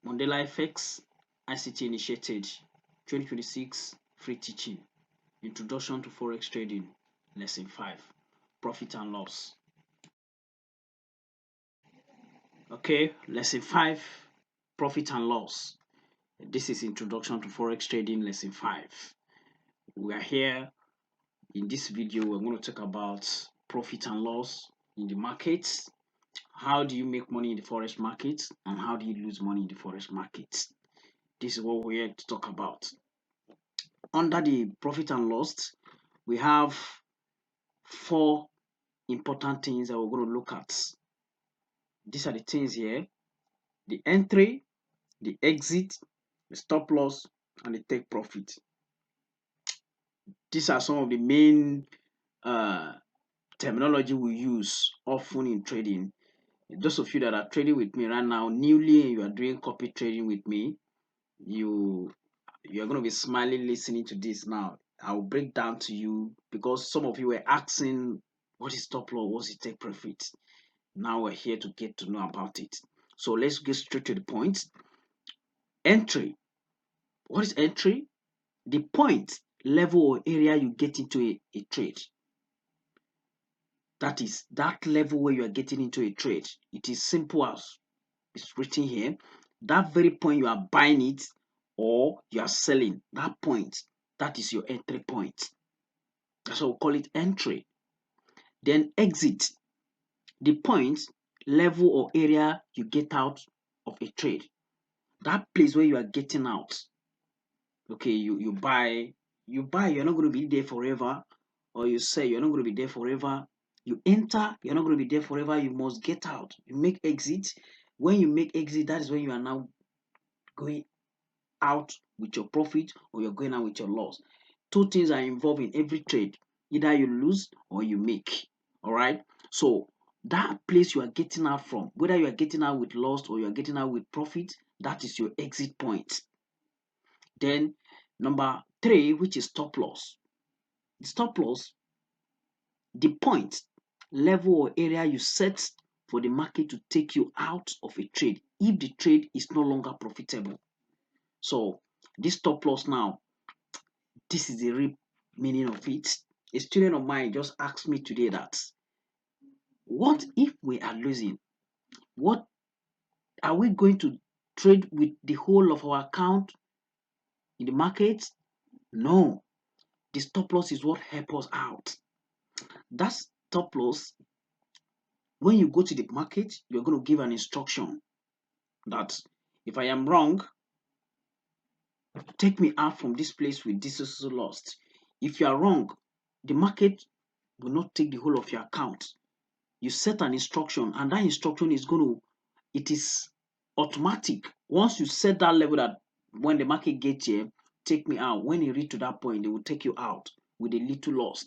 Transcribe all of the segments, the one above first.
Mandela FX ICT initiated 2026 free teaching. Introduction to Forex trading. Lesson 5. Profit and loss. Okay, lesson 5. Profit and loss. This is Introduction to Forex trading, lesson 5. We are here in this video. We're going to talk about profit and loss in the markets. How do you make money in the Forex market, and how do you lose money in the Forex market? This is what we're here to talk about. Under the profit and loss, we have 4 important things that we're going to look at. These are the things here: the entry, the exit, the stop loss, and the take profit. These are some of the main terminology we use often in trading. Those of you that are trading with me right now, newly, and you are doing copy trading with me, you're going to be smiling listening to this now. I'll break down to you because some of you were asking, what is stop loss, what's the take profit? Now we're here to get to know about it. So let's get straight to the point. Entry. What is entry? The point, level, or area you get into a trade. That is that level where you are getting into a trade. It is simple as it's written here. That very point you are buying it or you are selling, that point, that is your entry point. That's why we call it entry. Then exit, the point, level, or area you get out of a trade. That place where you are getting out. Okay, you buy, you're not going to be there forever, or you say you're not going to be there forever. You enter, you're not going to be there forever. You must get out. You make exit. When you make exit, that is when you are now going out with your profit or you're going out with your loss. 2 things are involved in every trade: either you lose or you make. All right, so that place you are getting out from, whether you are getting out with loss or you are getting out with profit, that is your exit point. Then number 3, which is stop loss. The stop loss, the point, level, or area you set for the market to take you out of a trade if the trade is no longer profitable. So this stop loss now, this is the real meaning of it. A student of mine just asked me today that, what if we are losing? What are we going to trade with the whole of our account in the market? No. The stop loss is what helps us out. That stop loss, when you go to the market, you're going to give an instruction that if I am wrong, take me out from this place with this loss. If you are wrong, the market will not take the whole of your account. You set an instruction, and that instruction is it is automatic. Once you set that level, that when the market gets here, take me out. When you reach to that point, they will take you out with a little loss.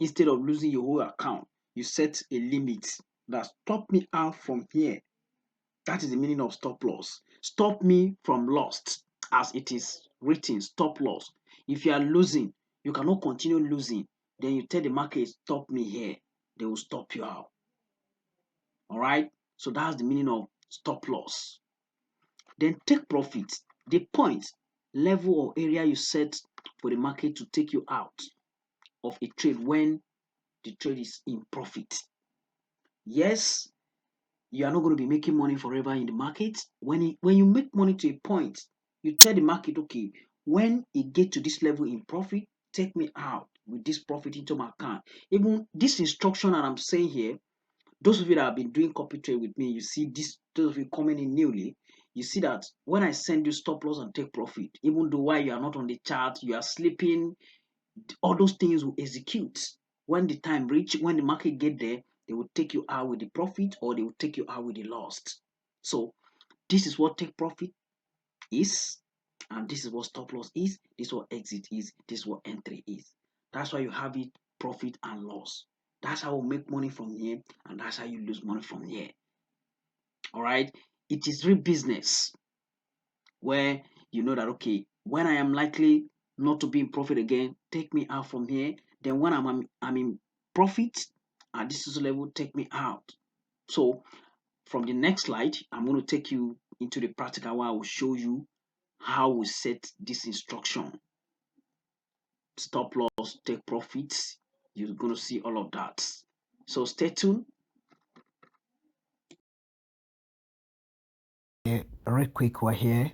Instead of losing your whole account, you set a limit that stop me out from here. That is the meaning of stop loss. Stop me from loss, as it is written, stop loss. If you are losing, you cannot continue losing. Then you tell the market, stop me here. They will stop you out. All right. So that's the meaning of stop loss. Then take profit. The point, level, or area you set for the market to take you out of a trade when the trade is in profit. Yes, you are not going to be making money forever in the market. When you make money to a point, you tell the market, okay, when it get to this level in profit, take me out with this profit into my account. Even this instruction that I'm saying here, those of you that have been doing copy trade with me, you see this, those of you coming in newly, you see that when I send you stop loss and take profit, even though while you are not on the chart, you are sleeping, all those things will execute. When the time reach, when the market get there, they will take you out with the profit or they will take you out with the loss. So this is what take profit is, and this is what stop loss is, this is what exit is, this is what entry is. That's why you have it, profit and loss. That's how you make money from here, and that's how you lose money from here. All right, it is real business where you know that, okay, when I am likely not to be in profit again, take me out from here. Then when I'm in profit at this level, take me out. So from the next slide, I'm going to take you into the practical where I will show you how we set this instruction. Stop loss, take profits. You're going to see all of that. So stay tuned. Yeah, very quick, we're here.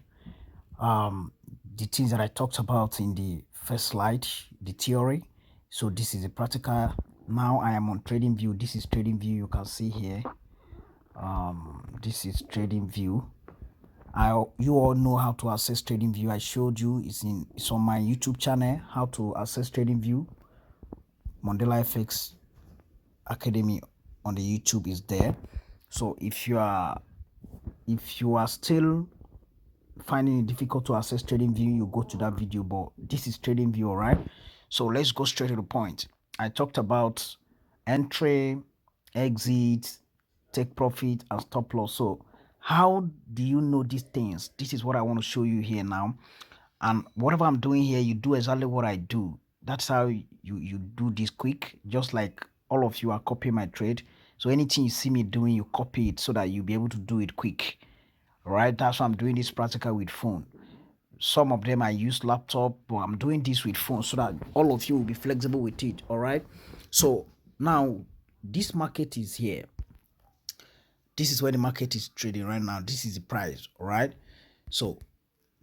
The things that I talked about in the first slide, the theory. So this is a practical. Now I am on trading view. This is trading view. You can see here. This is trading view. You all know how to access trading view. I showed you. It's on my YouTube channel how to access trading view. Mandela FX Academy on the YouTube is there. So if you are still finding it difficult to access trading view, you go to that video, but this is trading view. All right, so let's go straight to the point. I talked about entry, exit, take profit, and stop loss. So how do you know these things? This is what I want to show you here now. And whatever I'm doing here, you do exactly what I do. That's how you do this quick, just like all of you are copying my trade. So anything you see me doing, you copy it so that you'll be able to do it quick. All right, that's why I'm doing this practical with phone. Some of them I use laptop, but I'm doing this with phone so that all of you will be flexible with it. All right, so now this market is here. This is where the market is trading right now. This is the price. All right, so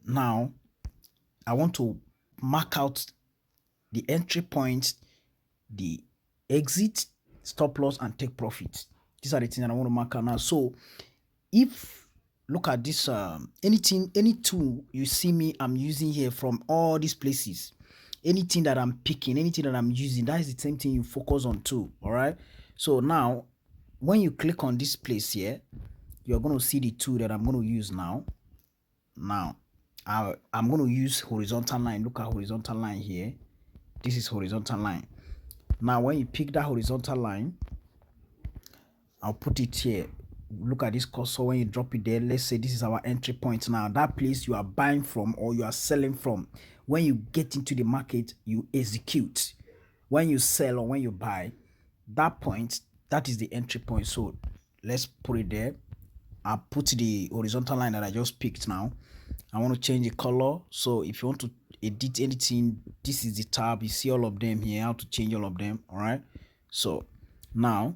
now I want to mark out the entry points, the exit, stop loss, and take profit. These are the things that I want to mark out now. So if look at this, any tool you see me I'm using here from all these places, anything that I'm picking, anything that I'm using, that is the same thing you focus on too. All right, so now when you click on this place here, you're going to see the tool that I'm going to use now. I'm going to use horizontal line. Look at horizontal line here. This is horizontal line. Now when you pick that horizontal line, I'll put it here. Look at this cursor. When you drop it there, let's say this is our entry point. Now that place you are buying from or you are selling from, when you get into the market, you execute. When you sell or when you buy, that point, that is the entry point. So let's put it there. I'll put the horizontal line that I just picked now. I want to change the color. So if you want to edit anything, this is the tab. You see all of them here, how to change all of them. All right, so now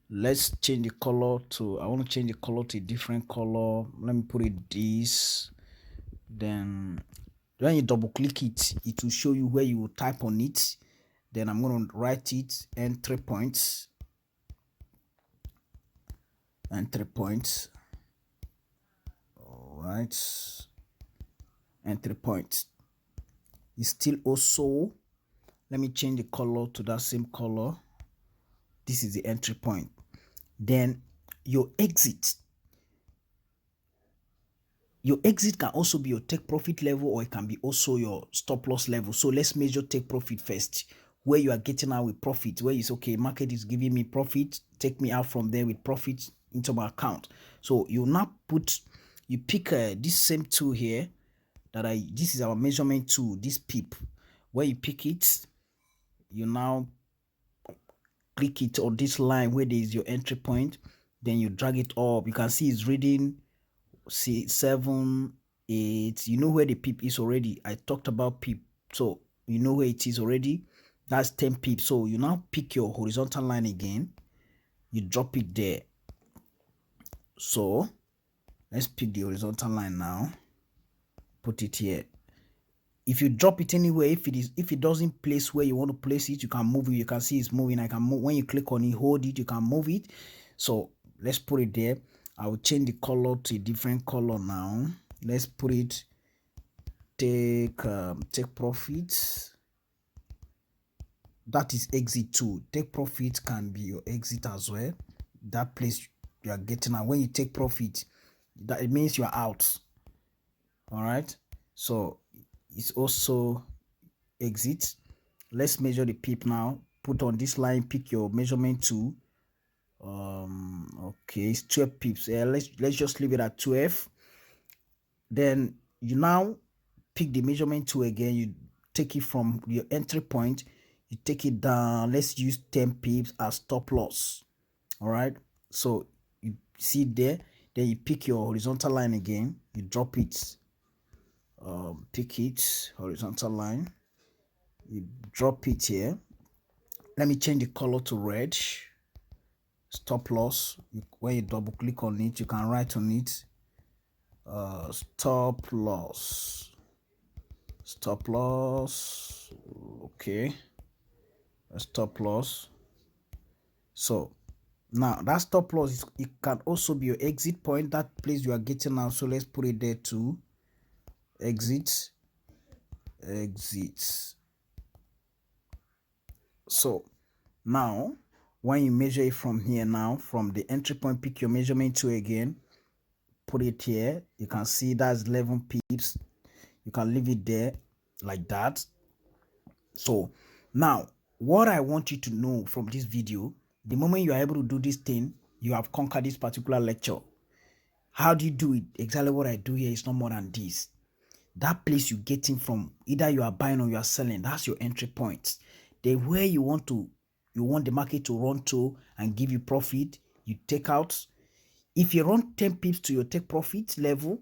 let's change the color to, I want to change the color to a different color. Let me put it this. Then when you double click it, it will show you where you will type on it. Then I'm going to write it entry points. Entry points. All right, entry points is still also, let me change the color to that same color. This is the entry point. Then your exit can also be your take profit level, or it can be also your stop loss level. So let's measure take profit first, where you are getting out with profit, where it's okay, market is giving me profit, take me out from there with profit into my account. So you now pick this same tool here this is our measurement tool, this PIP. Where you pick it, you now click it on this line where there is your entry point. Then you drag it up. You can see it's reading 7, 8. You know where the PIP is already. I talked about PIP, so you know where it is already. That's 10 PIP. So you now pick your horizontal line again, you drop it there. So let's pick the horizontal line now, put it here. If you drop it anywhere, if it doesn't place where you want to place it, you can move it. You can see it's moving. I can move. When you click on it, hold it, you can move it. So let's put it there. I will change the color to a different color now. Let's put it take profits. That is exit too. Take profit can be your exit as well. That place you are getting out. When you take profit, that it means you are out. All right, so it's also exit. Let's measure the PIP now. Put on this line, pick your measurement tool. Okay, it's 12 pips. Let's just leave it at 12. Then you now pick the measurement tool again. You take it from your entry point, you take it down. Let's use 10 pips as stop loss. All right, so you see there, Then you pick your horizontal line again, you drop it, pick it, horizontal line, you drop it here. Let me change the color to red. Stop loss. When you double click on it, you can write on it, stop loss. Stop loss. Okay. Stop loss. So now that stop loss it can also be your exit point, that place you are getting now. So let's put it there too. Exit. So now when you measure it from here, now from the entry point, pick your measurement tool again, put it here. You can see that's 11 pips. You can leave it there like that. So now what I want you to know from this video, the moment you are able to do this thing, you have conquered this particular lecture. How do you do it? Exactly what I do here is not more than this. That place you getting from, either you are buying or you are selling, that's your entry point. Then where you want the market to run to and give you profit, you take out. If you run 10 pips to your take profit level,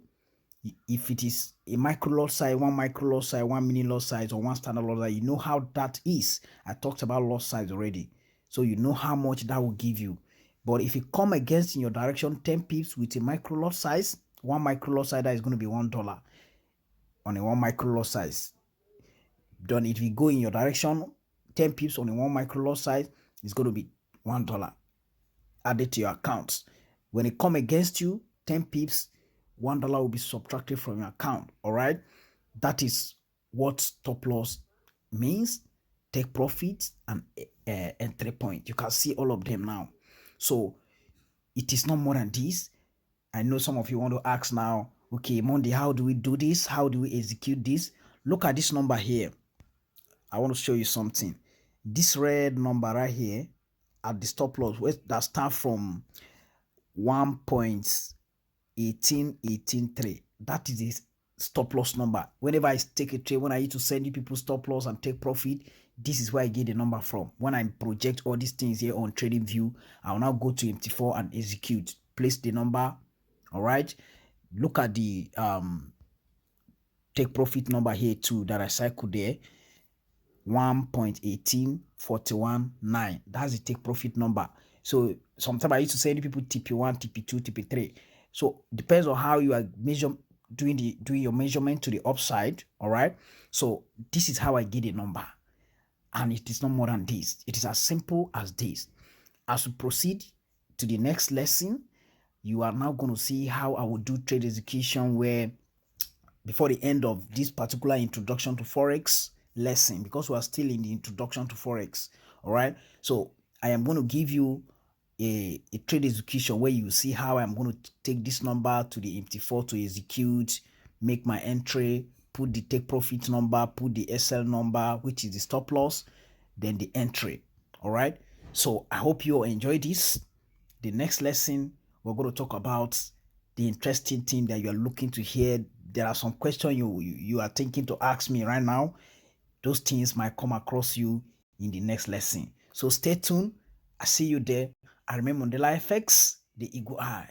if it is a micro lot size, 1 mini lot size, or 1 standard lot size, you know how that is. I talked about lot size already. So you know how much that will give you. But if it come against in your direction 10 pips with a micro lot size, 1 micro lot size, that is going to be $1 on a 1 micro lot size. Then if you go in your direction 10 pips on a 1 micro lot size, it's going to be $1 added to your account. When it come against you 10 pips, $1 will be subtracted from your account. All right, that is what stop loss means. Take profit and entry point. You can see all of them now. So it is not more than this. I know some of you want to ask now, okay, Monday, how do we do this? How do we execute this? Look at this number here. I want to show you something. This red number right here at the stop loss, that start from 1.18183. That is the stop loss number. Whenever I take a trade, when I need to send you people stop loss and take profit, this is where I get the number from. When I project all these things here on trading view, I'll now go to MT4 and execute. Place the number. All right, look at the take profit number here too that I cycled there, 1.18419. That's the take profit number. So sometimes I used to say to people TP1, TP2, TP3. So depends on how you are doing your measurement to the upside. All right, so this is how I get a number, and it is not more than this. It is as simple as this. As we proceed to the next lesson, you are now going to see how I will do trade execution, where before the end of this particular introduction to Forex lesson, because we are still in the introduction to Forex. All right, so I am going to give you a trade execution where you see how I'm going to take this number to the MT4 to execute, make my entry, put the take profit number, put the SL number, which is the stop loss, then the entry. All right, so I hope you all enjoy this. The next lesson, we're going to talk about the interesting thing that you are looking to hear. There are some questions you are thinking to ask me right now. Those things might come across you in the next lesson. So stay tuned. I see you there. I remember Mandela FX, the Eagle Eye.